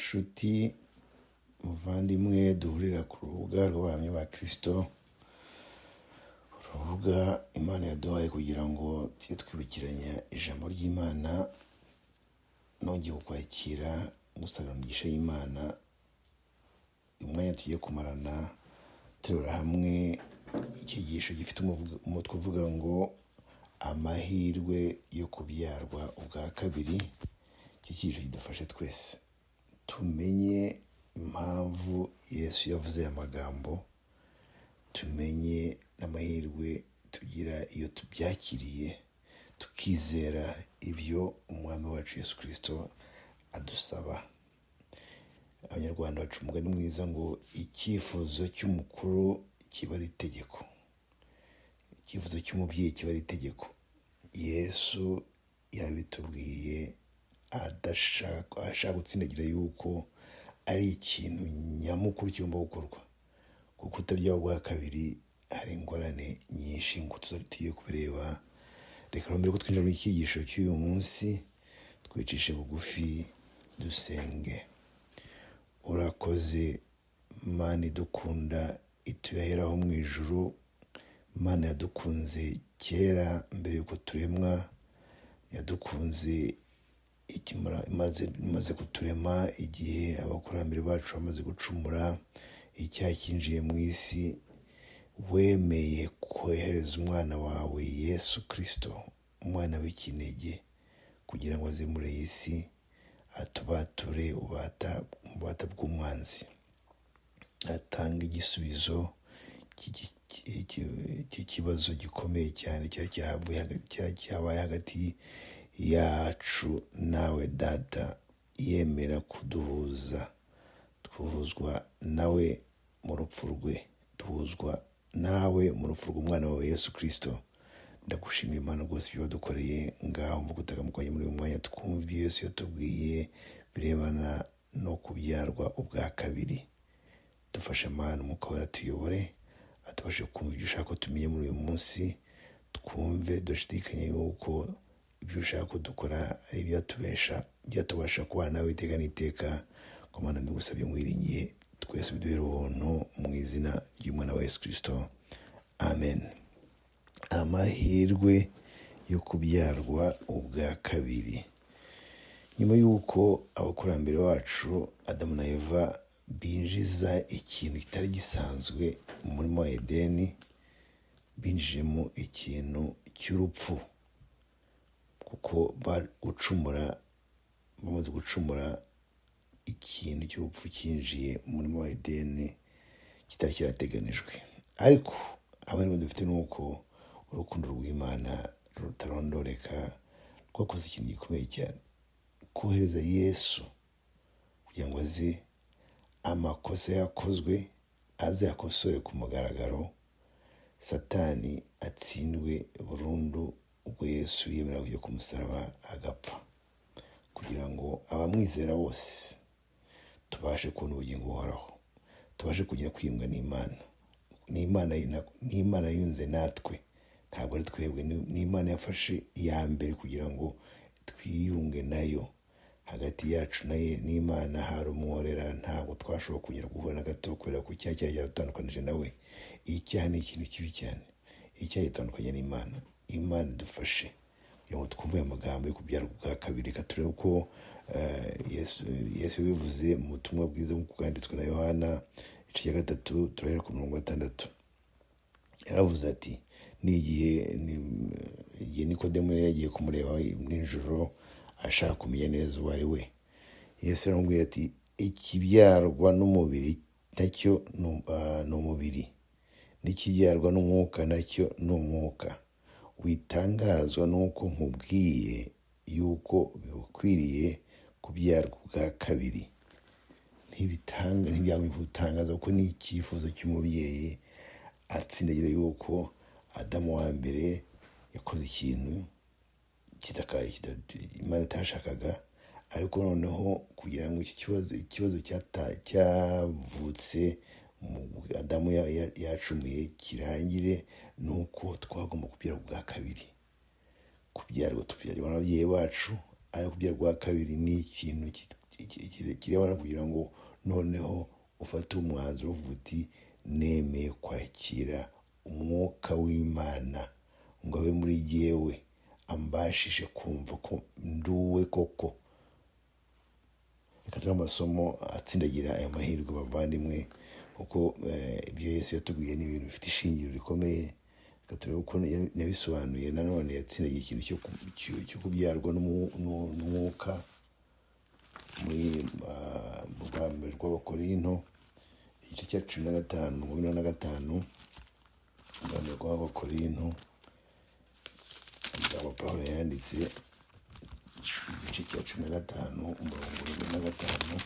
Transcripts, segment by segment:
nshuti muvandimwe duhurira ku rubuga rw'abahamya ba Kristo, urubuga Imana yaduhaye kugira ngo tujye twibukiranya ijambo ry'Imana. Nongeye kukwakira ngusaba imigisha y'Imana. Uyu mwanya tugiye kumarana turebera hamwe icyigisho gifite umutwe uvuga ngo amahirwe yo kubyarwa ubwa kabiri. Iki cyigisho kidufashe twese tumenye impamvu Yesu yavuze aya magambo, tumenye n'amahirwe tugira iyo tubyakiriye tukizera ibyo umwami wacu Yesu Kristo adusaba. Abanyarwanda baca umugani mwiza ngo icyifuzo cy'umukuru kiba ari itegeko, icyifuzo cy'umubyeyi kiba ari itegeko. Yesu yabitubwiye ashaka gutsindagira yuko ari ikintu nyamukuru kigomba gukorwa, kuko utabyaho ubwa kabiri hari ingorane nyinshi ngo tugiye kubireba. Reka mbere ko twinjira muri iki cyigisho cy'uyu munsi twicishe bugufi dusenge. Urakoze Mana idukunda ituyaheraho mu ijuru, Mana yadukunze kera mbere yuko turemwa, yadukunze imaze kuturema igihe abakurambere bacu bamaze gucumura, icyaha cyinjiye mu isi. Wemeye kohereza umwana wawe Yesu Kristo, umwana w'ikinege, kugira ngo aze muri iyi si atubature ububata bw'umwanzi, atanga igisubizo cy'ikibazo gikomeye cyane cyari cyabaye hagati yacu nawe Data. Yemera kuduhuza, duhuzwa nawe mu rupfu rwe, duhuzwa nawe mu rupfu rw'umwana wawe Yesu Kristo. Ndagushimiye Imana rwose ibyo wadukoreye. Ngaho mvuga utagamukwanye muri uyu mwanya twumva ibyo Yesu yatubwiye birebana no kubyarwa ubwa kabiri. Dufashe Mana, Umwuka wera atuyobore, atubashe kumva ibyo ushaka ko tumenye muri uyu munsi. Twumve dushidikanya yuko ibyo ushaka ko dukora ari byatubasha kubana nawe iteka n'iteka. Ko Mana ndagusabye mwiringiye twese biduhere ubuntu mu izina ry'umwana wa Yesu Kristo, amen. Amahirwe yo kubyarwa ubwa kabiri. Nyuma y'uko abakurambere bacu Adamu na Eva binjiza ikintu kitari gisanzwe mu murima wa Edeni, binjijemo ikintu cy'urupfu, kuko bamaze gucumura ikintu cy'urupfu cyinjiye mu murima wa Edeni kitari cyarateganijwe. Ariko amahirwe dufite ni uko urukundo rw'Imana rutarondoreka rwakoze ikintu gikomeye cyane, kohereza Yesu kugira ngo aze amakosa yakozwe aze yakosore ku mugaragaro, Satani atsindwe burundu, ubwo Yesu yemera kujya ku musaraba agapfa, kugira ngo abamwizera bose tubashe kubona ubugingo buhoraho, tubashe kugira kwiyunga n'Imana. N'Imana yunze natwe, ntabwo ari twebwe. N'Imana yafashe iya mbere kugira ngo twiyunge nayo. Hagati yacu n'Imana hari umworera, ntabwo twashobora kongera guhura na gato, kubera ko icyaha cyari cyaradutandukanije nawe. Icyaha ni ikintu kibi cyane, icyaha gitandukanye n'Imana. Imana idufashe kugira ngo twumve aya magambo yo kubyarwa ubwa kabiri. Reka turebe uko Yesu yabivuze mu butumwa bwiza nk'uko bwanditswe na Yohana igice cya 3 turahera ku mirongo 6. Yaravuze ati, igihe Nikodemu yari yagiye kumureba nijoro ashaka kumenya neza uwo ari we, Yesu yaramubwiye ati, ikibyarwa n'umubiri nacyo ni umubiri, n'ikibyarwa n'umwuka nacyo ni umwuka. Witangazwa nuko nkubwiye yuko bikwiriye kubyarwa ubwa kabiri. Ntibyagutangaza kuko ni icyifuzo cy'umubyeyi atsindagira yuko Adamu wa mbere yakoze ikintu Imana itashakaga. Ariko noneho kugira ngo ikibazo cyavutse Adamu yacumuye kirangire, nuko twagomba kubyarwa ubwa kabiri. Tubyarwa n'ababyeyi bacu, ariko kubyarwa ubwa kabiri ni ikintu kwakira Imana kugira ngo noneho ufate umwanzuro uvuga uti nemeye kwakira umwuka w'Imana ngo abe muri jyewe, ambashije kumva ko nduwe koko. Reka turi amasomo atsindagira aya mahirwe bavandimwe, kuko ibyo Yesu yatubwiye ni ibintu bifite ishingiro rikomeye. Reka turebe uko yabisobanuye. Nanone yatsindagiye ikintu cyo kubyarwa n'umwuka mu rwa mbere rw'Abakorinto igice cya 15:45. Urwa mbere rw'Abakorinto amagambo Pawulo yanditse igice cya 15:45,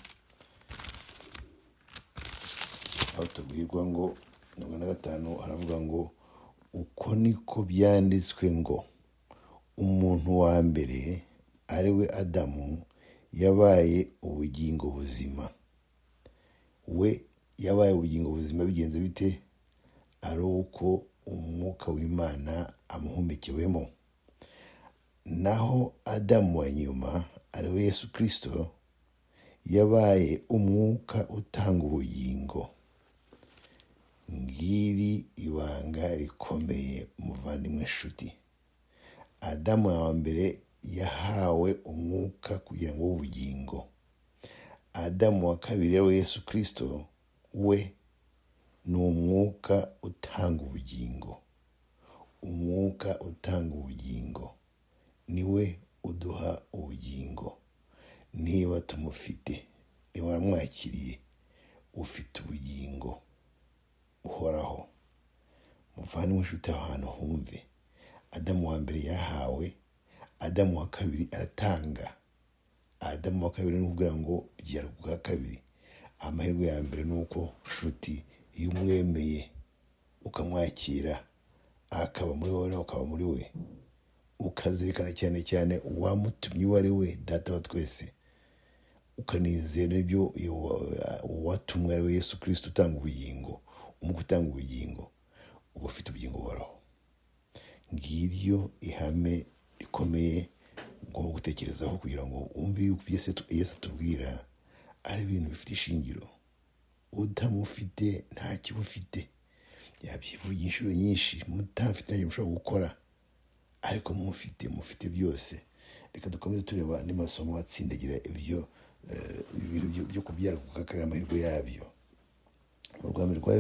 aho tubwirwa ngo 45 haravuga ngo uko niko byanditswe ngo umuntu wa mbere ari we Adamu yabaye ubugingo buzima. We yabaye ubugingo buzima bigenze bite? Ari uko umwuka w'Imana amuhumekewemo. Naho Adamu wa nyuma ari we Yesu Kristo yabaye umwuka utanga ubugingo. Ngiri ibanga rikomeye muvandimwe nshuti. Adamu wa mbere yahawe umwuka kugira ngo w'ubugingo. Adamu wa kabiri we Yesu Kristo we ni umwuka utanga ubugingo. Umwuka utanga ubugingo niwe uduha ubugingo. Niba tumufite, niba waramwakiriye, ufite ubugingo uhoraho. Muvandimwe nshuti, ahantu humve. Adamu wa mbere yahawe, Adamu wa kabiri aratanga. Adamu wa kabiri ni ukugira ngo byara bwa kabiri. Amahirwe ya mbere ni uko nshuti, iyo umwemeye ukamwakira akaba muri wowe nawe ukaba muri we, ukazirikana cyane cyane uwamutumye uwo ari we, Data wa twese, ukanizera ibyo uwatumwe ari we Yesu Kristo utanga ubugingo, umwuka utanga ubugingo, uba ufite ubugingo buhoraho. Ngiryo ihame rikomeye ugomba gutekerezaho kugira ngo wumve yuko Yesu atubwira ari ibintu bifite ishingiro. Utamufite nta kiba ufite. Yabyivugira inshuro nyinshi. Mutafite ntacyo mushobora gukora, ariko mufite byose. Reka dukomeze tureba andi masomo atsindagira ibyo byo kubyara kukakira amahirwe yabyo. Mu rwanda rwa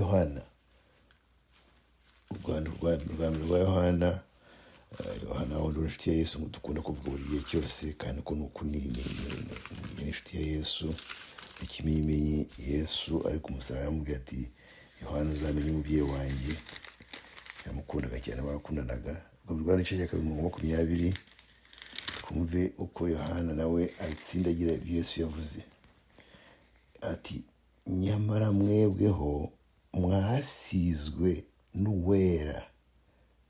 Yohana, Yohana wundi inshuti ya Yesu dukunda kuvuga buri gihe cyose, kandi ko nuko ni inshuti ya Yesu. Ikimenyimenyi Yesu ari ku musaraba yamubwiye ati, Yohana uzamenye umubyeyi wanjye. Yamukundaga cyane, barakundanaga. Rwa n'igice cya 20, twumve uko Yohana nawe atsindagira ibyo Yesu yavuze. Ati, nyamara mwebweho mwasizwe n'uwera,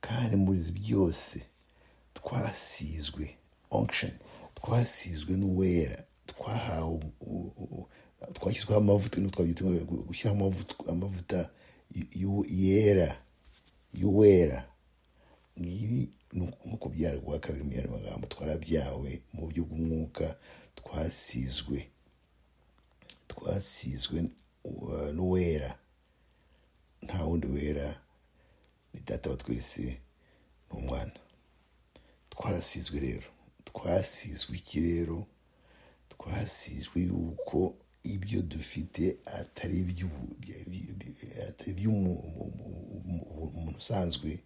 kandi muri byose twasizwe, onction, twasizwe n'uwera, twahawe twashyizweho amavuta, twabyita gushyiraho amavuta yera, y'uwera. Ngiri nkuko byari bwa kabiri mu yandi magambo, twarabyawe mu buryo bw'umwuka, twasizwe n'uwera. Nta wundi wera, ni Data wa twese, ni Umwana. Twarasizwe rero. Twasizwe iki rero? Twasizwe yuko ibyo dufite atari iby'umuntu usanzwe,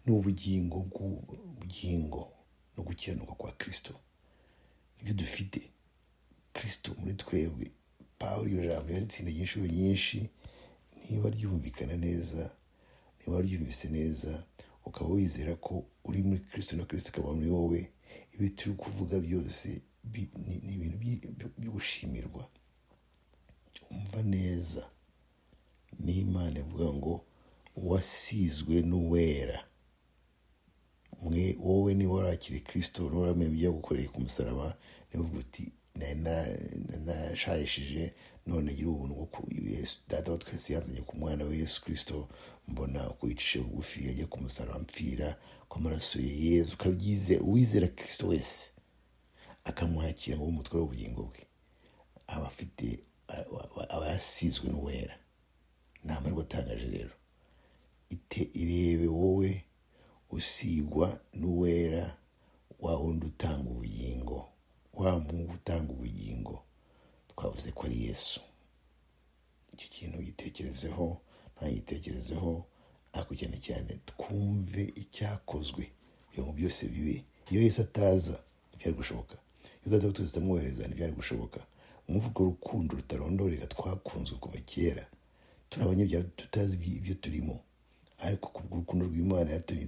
ni ubugingo bw'ubugingo no gukiranuka kwa Kristo. Ibyo dufite Kristo muri twebwe. Pawulo iyo jambo yaritsindagiye inshuro nyinshi. Niba ryumvikana neza, niba ryumvise neza, ukaba wizera ko uri muri Kristo na Kristo akaba muri wowe, ibi turi kuvuga byose ni ibintu byo gushimirwa. Umva neza, n'Imana ivuga ngo wasizwe n'uwera. Wowe niba warakiriye Kristo, niba waramenye ibyo yagukoreye ku musaraba, niba uvuga uti nashayishije, none gira ubuntu bwo Yesu Data wa twese yazanye ku mwana we Yesu Kristo, mbona uko yicishe bugufi ajya ku musaraba mpfira ko amaraso ye Yesu, uwizera Kristo wese akamwakira ngo umutware w'ubugingo bwe, aba aba yarasizwe n'uwera. Ni amahirwe atangaje rero. Irebe wowe usigwa n'uwera, wa wundi utanga ubugingo, wa Mungu utanga ubugingo. Twavuze ko ari Yesu. Icyo kintu gitekerezeho, ntagitekerezeho, ariko cyane cyane twumve icyakozwe kugira ngo byose bibe. Iyo Yesu ataza ntibyari gushoboka. Iyo Data twese tutamwohereza ntibyari gushoboka. Umuvugo w'urukundo rutarondoreka twakunzwe kuva kera. Turi abanyabyaha tutazi ibyo turimo, ariko kubw'urukundo rw'Imana yatumye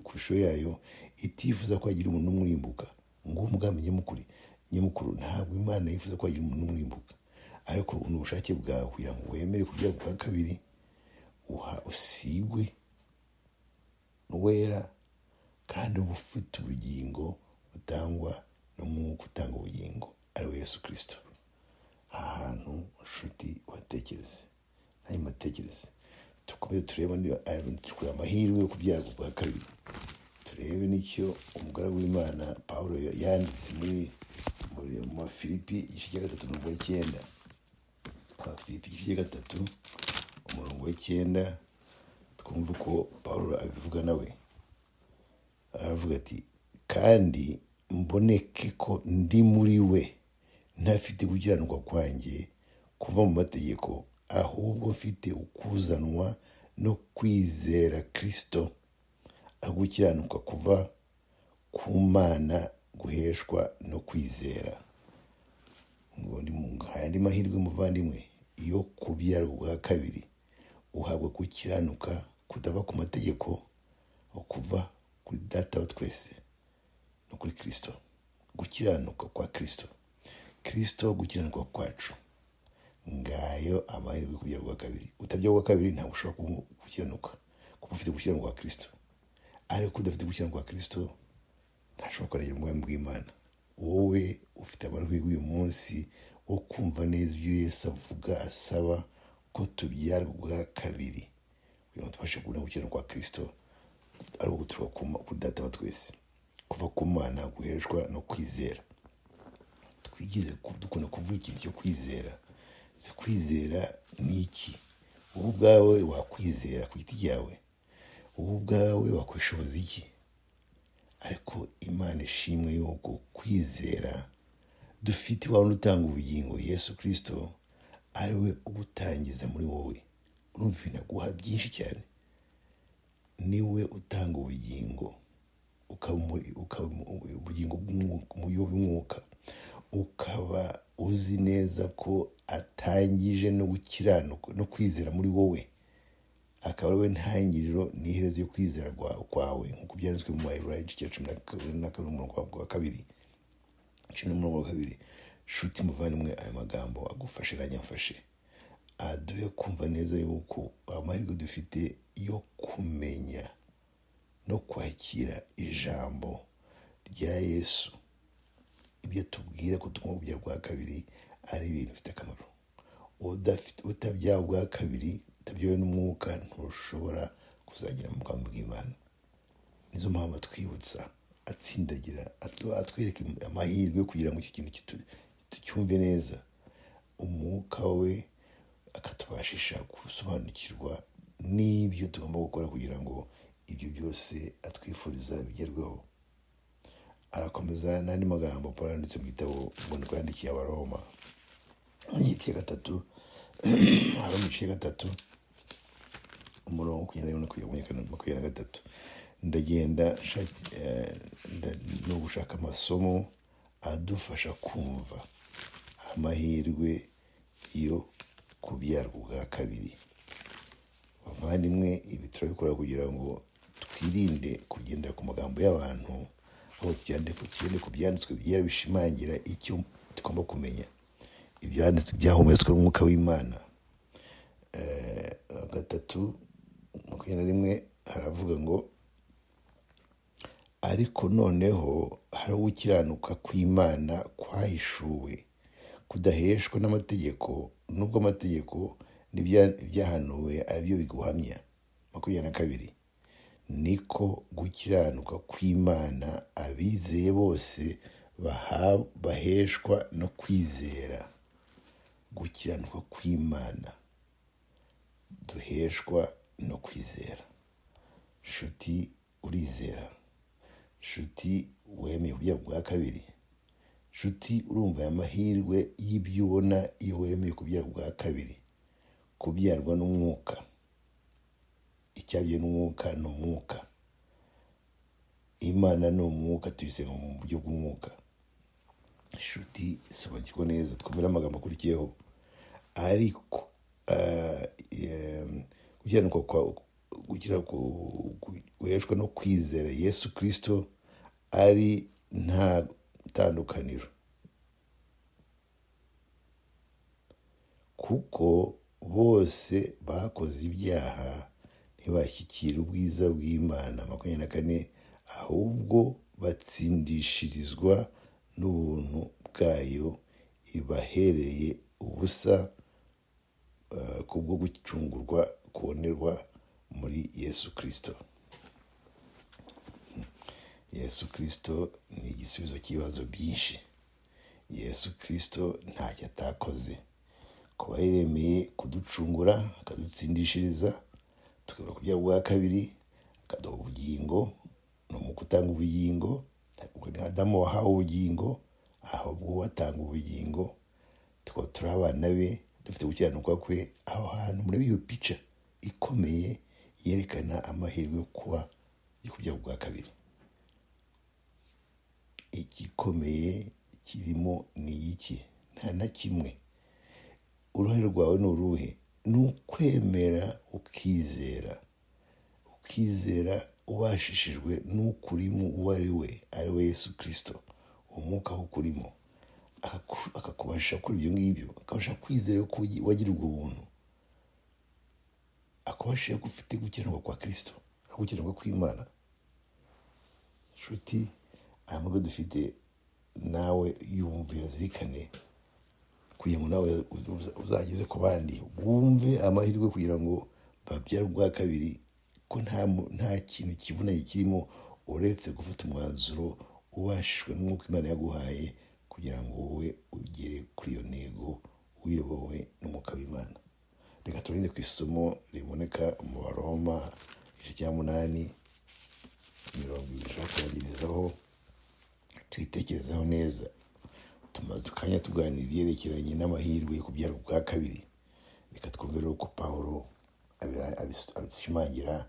ku ishusho yayo itifuza ko hagira umuntu n'umwimbuka. Ngo umugambi nyamukuru ntabwo Imana yifuza ko hagira umuntu n'umwimbuka, ariko ni ubushake bwawe kugira ngo wemere kubyara bwa kabiri, usigwe n'uwera, kandi uba ufite ubugingo butangwa n'Umwuka utanga ubugingo, ari we Yesu Kristo. Aha hantu nshuti watekereze, nanjye mbatekereze. Tukomeze turebe niba tukura amahirwe yo kubyara bwa kabiri. Turebe n'icyo umugaragu w'Imana Pawulo yanditse muri mu Filipi igice cya 3:9. Filipi igice cya 3:9, twumva ko Pawulo abivuga nawe. Aravuga ati, kandi mboneke ko ndi muri we, ntafite gukiranirwa kwanjye kuva mu mategeko, ahubwo mfite ukuzanwa no kwizera Kristo, aho gukiranuka kuva ku Mana guheshwa no kwizera. Ngo ndi mu yandi mahirwe muvandimwe yo kubyara bwa kabiri. Uhabwa gukiranuka kudava ku mategeko, kuva kuri Data wa twese no kuri Kristo. Gukiranuka kwa Kristo gukiranuka kwacu. Ngayo amahirwe yo kubyara bwa kabiri. Utabyara bwa kabiri ntabwo ushobora gukiranuka, kuko ufite gukiranuka kwa Kristo. Ariko udafite gukiranuka kwa Kristo ntashobora kuragera mu bwami bw'Imana. Wowe ufite amahirwe y'uyu munsi wo kumva neza ibyo Yesu avuga, asaba ko tubyara bwa kabiri, kugira ngo tubashe kubona gukiranuka kwa Kristo, ari uguturuka kuri Data wa twese, kuva ku Mana guheshwa no kwizera. Twigize dukunda kuvuga ikintu cyo kwizera. Kwizera ni iki? Wowe ubwawe wakwizera ku giti cyawe? Wowe ubwawe wakwishoboza iki? Ariko Imana ishimwe yuko kwizera dufite wa wundi utanga ubugingo, Yesu Kristo, ari we ugutangiza muri wowe. Urumva ibintu aguha byinshi cyane. Niwe utanga ubugingo, ubugingo bw'umwuka, ukaba uzi neza ko atangije no gukiranuka no kwizera muri wowe, akaba ari we ntangiriro n'iherezo yo kwizera kwawe, nk'uko byanditswe mu Baheburayo igice cya 12:2. Nshuti muvandimwe, aya magambo agufashe aranyafashe, aduhe kumva neza yuko amahirwe dufite yo kumenya no kwakira ijambo rya Yesu, ibyo tubwira ko tugomba kubyara bwa kabiri, ari ibintu bifite akamaro. Utabyawe bwa kabiri, utabyawe n'Umwuka, ntushobora kuzagira mu bwami bw'Imana. Nizo mpamvu atwibutsa, atsindagira, atwereka amahirwe yo kugira ngo icyo kintu tucyumve neza. Umwuka we akatubashisha gusobanukirwa n'ibyo tugomba gukora kugira ngo ibyo byose atwifuriza bigerweho. Arakomeza n'andi magambo Pawulo yanditse mu gitabo ubwo yandikiye Abaroma, igice cya 3, hari mu gice cya 3 umurongo 21-23. Ndagenda no gushaka amasomo adufasha kumva amahirwe yo kubyarwa bwa kabiri. Bavandimwe, ibi turabikora kugira ngo twirinde kugendera ku magambo y'abantu, aho tugende ku byanditswe byera bishimangira icyo tugomba kumenya. Ibyanditswe byahumetswe n'Umwuka w'Imana. 3:21 haravuga ngo, ariko noneho hari gukiranuka kw'Imana kwahishuwe, kudaheshwa n'amategeko, nubwo amategeko n'ibyahanuwe ari byo biguhamya. 22, niko gukiranuka kw'Imana abizeye bose baheshwa no kwizera. gukiranuka kw'Imana duheshwa no kwizera. Nshuti, urizera? Nshuti, wemeye kubyarwa bwa kabiri? Nshuti, urumva aya mahirwe y'ibyo ubona iyo wemeye kubyarwa bwa kabiri? Kubyarwa n'umwuka. Icyabyawe n'umwuka ni umwuka. Imana ni umwuka, tuyisenga mu buryo bw'umwuka. Nshuti, sobanukirwa neza, twumvire amagambo akurikiyeho. Ariko guheshwa no kwizera Yesu Kristo ari nta tandukaniro, kuko bose bakoze ibyaha ntibashyikira ubwiza bw'Imana. 24. Ahubwo batsindishirizwa n'ubuntu bwayo ibahereye ubusa kubwo gucungurwa kubonerwa muri Yesu Kristo. Yesu Kristo ni igisubizo cy'ibibazo byinshi. Yesu Kristo ntacyo atakoze. Kuba yaremeye kuducungura, akadutsindishiriza, tukabona kubyarwa bwa kabiri, akaduha ubugingo. Ni umwuka utanga ubugingo. Ntabwo ni Adamu wahawe ubugingo, ahubwo we atanga ubugingo. Tukaba turi abana be, dufite gukiranuka kwe. Aho hantu muri iyo pica ikomeye yerekana amahirwe yo kubyarwa bwa kabiri. Igikomeye kirimo ni iki? Nta na kimwe. Uruhare rwawe ni uruhe? Ni ukwemera ukizera. Ukizera ubashishijwe n'ukurimo uwo ari we Yesu Kristo. Umwuka ukurimo akakubasha kuri ibyo ngibyo, akabasha kwizera ko wagira ubwo buntu, akabasha ko ufite gukiranuka kwa Kristo, gukiranuka kw'Imana. Nshuti, aya mahirwe dufite, nawe yumve, yazirikane, kugira ngo nawe uzageze ku bandi, wumve amahirwe kugira ngo babyare ubwa kabiri, ko nta kintu kivunanye kirimo uretse gufata umwanzuro ubashishwe n'umwuka Imana yaguhaye, kugira ngo wowe ugere kuri iyo ntego uyobowe n'umwuka w'Imana. Reka turinde ku isomo riboneka mu Baroma 8:20. Turagirizaho twitekerezaho neza. Tumaze tukanya tuganira ibyerekeranye n'amahirwe yo kubyarwa bwa kabiri. Reka twumve rero ko Pawulo abishimangira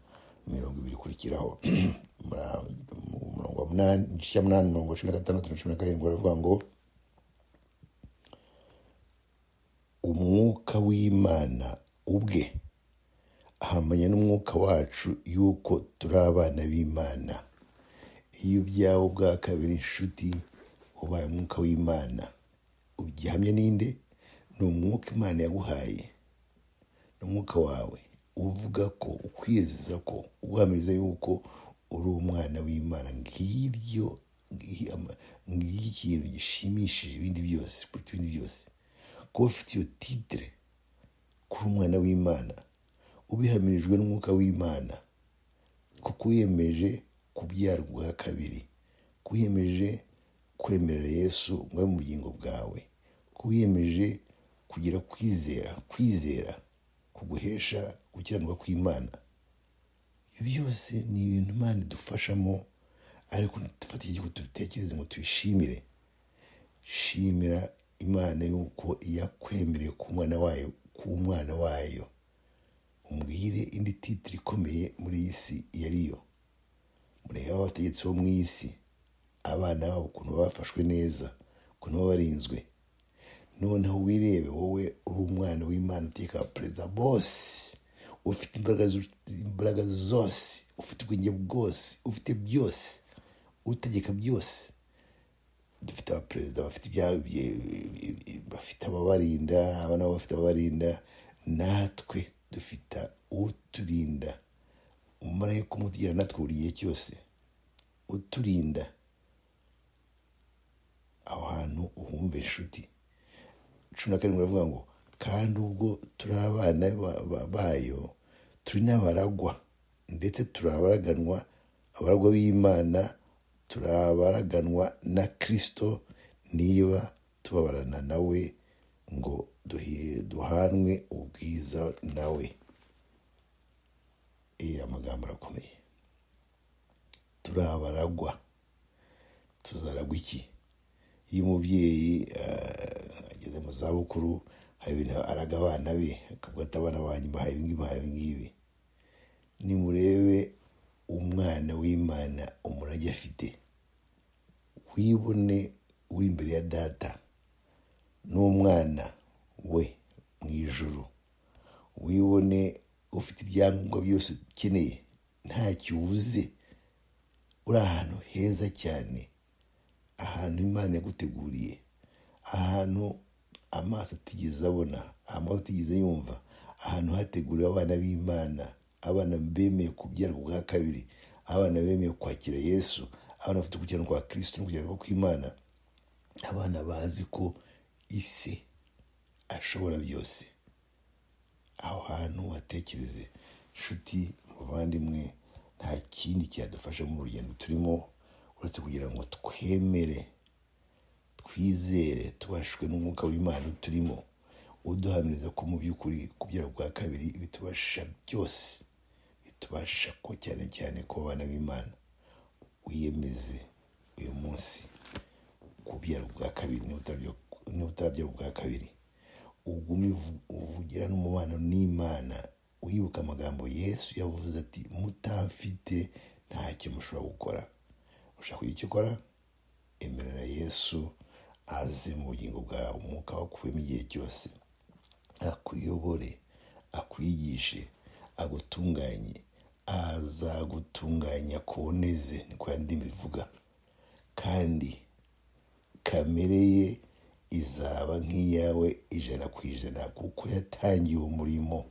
20 ikurikiraho. Umurongo wa 8, igice cya 8, umurongo wa 16-17 baravuga ngo umwuka w'Imana ubwe ahamanya n'umwuka wacu yuko turi abana b'Imana. Iyo ubyawe bwa kabiri, nshuti, ubaye umwuka w'Imana. Ugihamya ninde? Ni umwuka Imana yaguhaye, ni umwuka wawe uvuga ko, ukwizeza ko, uhamiriza yuko uri umwana w'Imana. Ngibyo ikintu gishimishije ibindi byose, kuruta ibindi byose, kuba ufite iyo titre kuri umwana w'Imana, ubihamirijwe n'umwuka w'Imana, kuko wiyemeje kubyarwa bwa kabiri, wiyemeje kwemerera Yesu ngo abe mu bugingo bwawe, wiyemeje kugira kwizera kuguhesha gukiranuka kw'Imana. Ibyo byose ni ibintu Imana idufashamo, ariko dufate igihe dutekereze ngo tuyishimire. Shimira Imana yuko yakwemereye ku mwana wayo. Umbwire indi titire ikomeye muri iyi si yariyo. Murebe abategetsi bo mu isi, abana babo ukuntu bafashwe neza, ukuntu babarinzwe. Noneho wirebe wowe uri umwana w'Imana, uteka perezida bose, ufite imbaraga zose, ufite ubwenge bwose, ufite byose, utegeka byose. Dufite abaperezida bafite ababarinda, abana babo bafite ababarinda. Natwe dufite uturinda, umumarayika umwe utugira natwe buri gihe cyose, uturinda. Aho hantu uhumve nshuti. 17 baravuga ngo kandi ubwo turi abana bayo, turi n'abaragwa, ndetse turabaraganwa, abaragwa b'Imana, turabaraganwa na Kristo, niba tubabarana nawe, ngo duhanwe ubwiza nawe. Amagambo arakomeye. Turabaragwa. Tuzaragwa iki? Iyo umubyeyi ageze mu zabukuru, hari ibintu araga abana be, akavuga ati abana banjye mbahaye ibi ngibi. Nimurebe umwana w'Imana umurage afite. Wibone uri imbere ya data n'umwana we mu ijuru. Wibone ufite ibyangombwa byose ukeneye, ntacyo ubuze. Uri ahantu heza cyane, ahantu Imana yaguteguriye, ahantu amaso atigeze abona, amaso atigeze yumva, ahantu hateguriwe abana b'Imana, abana bemeye kubyara ubwa kabiri, abana bemeye kwakira Yesu, abana bafite gukiranuka kwa Kristo no gukiranuka kw'Imana, abana bazi ko ise ashobora byose. Aho hantu hatekereze. Nshuti, muvandimwe, nta kindi cyadufasha mu rugendo turimo uretse kugira ngo twemere, twizere, tubashwe n'umwuka w'Imana turimo, uduhamiriza ko mu by'ukuri kubyara bwa kabiri bitubasha byose, bitubasha ko cyane cyane ko abana b'Imana. Wiyemeze uyu munsi kubyara bwa kabiri. Niba utarabyara bwa kabiri, ugume uvugira n'umubano n'Imana, wibuka amagambo Yesu yavuze ati mutamfite ntacyo mushobora gukora. Ushaka kugira icyo ukora, emerera Yesu aze mu bugingo bwawe, umwuka wakuyemo igihe cyose, akuyobore, akwigishe, agutunganye. Azagutunganya kuboneze, niko yandi bivuga, kandi kamere ye izaba nk'iyawe 100%, kuko yatangiye umurimo.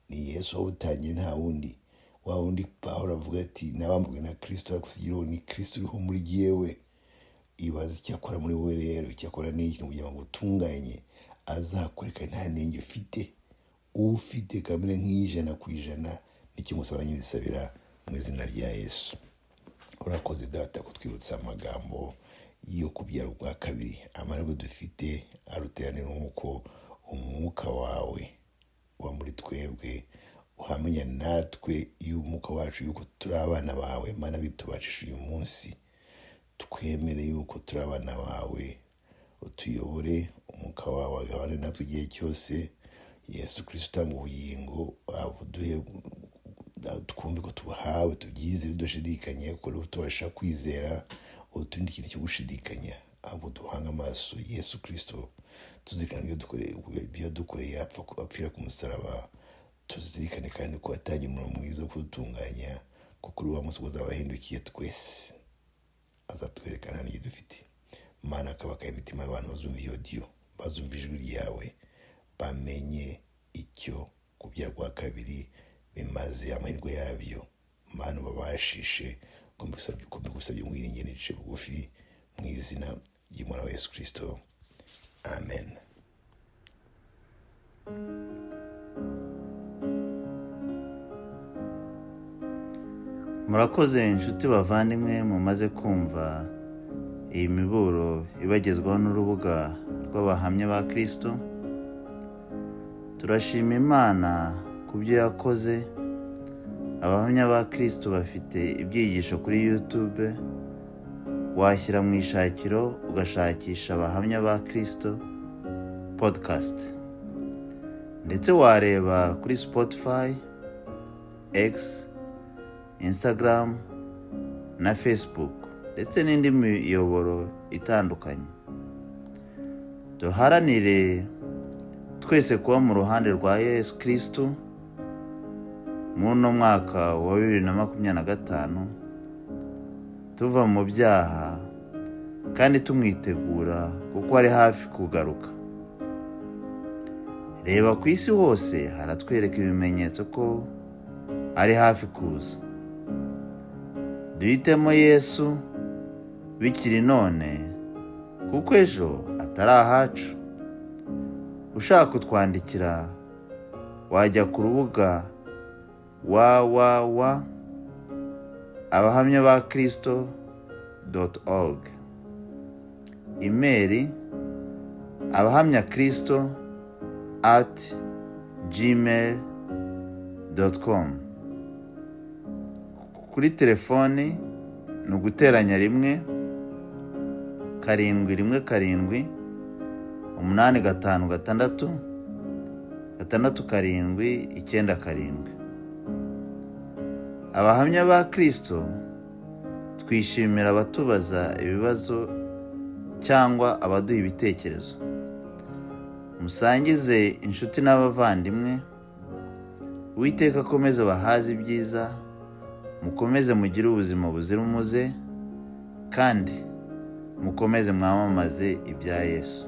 Ni Yesu wawutangiye, nta wundi. Wa wundi Pawulo avuga ati nabambwe na Kristo, ariko sigiro ni Kristo uriho muri jyewe. Ibaze icyo akora muri wowe rero. Icyo akora ni iki? Kugira ngo utunganye, azakwereka nta nenge ufite. Ufite kamere nk'ijana, nicyo musaba nyisabira mu izina rya Yesu. Urakoze data kutwibutsa amagambo yo kubyara bwa kabiri. Amahirwe dufite aruterane n'uko umwuka wawe wa muri twebwe uhamenya natwe y'umwuka wacu yuko turi abana bawe. Mana, bitubashisha uyu munsi twemere yuko turi abana bawe. Utuyobore, umwuka wawe agabane natwe igihe cyose. Yesu Kristo utanga ubugingo, abuduhe, twumve ko tubuhawe, tubyizere dushidikanye, kuko tubasha kwizera. Utundi ikintu cyo gushidikanya, abo duhanga amaso Yesu Kristo, tuzirikane ibyo dukoreye apfira ku musaraba. Tuzirikane kandi ko yatangiye umurimo mwiza wo kudutunganya, kuko uri wa munsi uzabahindukiye twese, azatwerekana n'iyo dufite. Mana, akabaka imitima y'abantu bazumva iyo audio, bazumva ijwi ryawe, bamenye icyo kubyara bwa kabiri bimaze, amahirwe yabyo. Mana, babashishe, ko mbigusabye mwiringiye n'ice bugufi mu izina ry'Umwana wa Yesu Kristo. Amen. Murakoze inshuti bavandimwe, mumaze kumva iyi miburo ibagezwaho n'urubuga rw'abahamya ba Kristo. Turashima Imana ku byo yakoze. Abahamya ba Kristo bafite ibyigisho kuri YouTube. Washyira mu ishakiro ugashakisha abahamya ba Kristo podcast, ndetse wareba kuri Spotify, X, Instagram na Facebook, ndetse n'indi miyoboro itandukanye. Duharanire twese kuba mu ruhande rwa Yesu Kristo muri uno mwaka wa 2025, tuva mu byaha kandi tumwitegura kuko ari hafi kugaruka. Reba ku isi hose haratwereka ibimenyetso ko ari hafi kuza. Duhitemo Yesu bikiri none, kuko ejo atari ahacu. Ushaka kutwandikira, wajya ku rubuga www.abahamyabakristo.org, email abahamyakristo www.uwase@gmail.com. Kuri telefoni ni uguteranya 1 7 1 7 8 5 6 6 7 9 7. Abahamya ba Kristo twishimira abatubaza ibibazo cyangwa abaduha ibitekerezo. Musangize inshuti n'abavandimwe. Uwiteka akomeze abahaze ibyiza, mukomeze mugire ubuzima buzira umuze, kandi mukomeze mwamamaze ibya Yesu.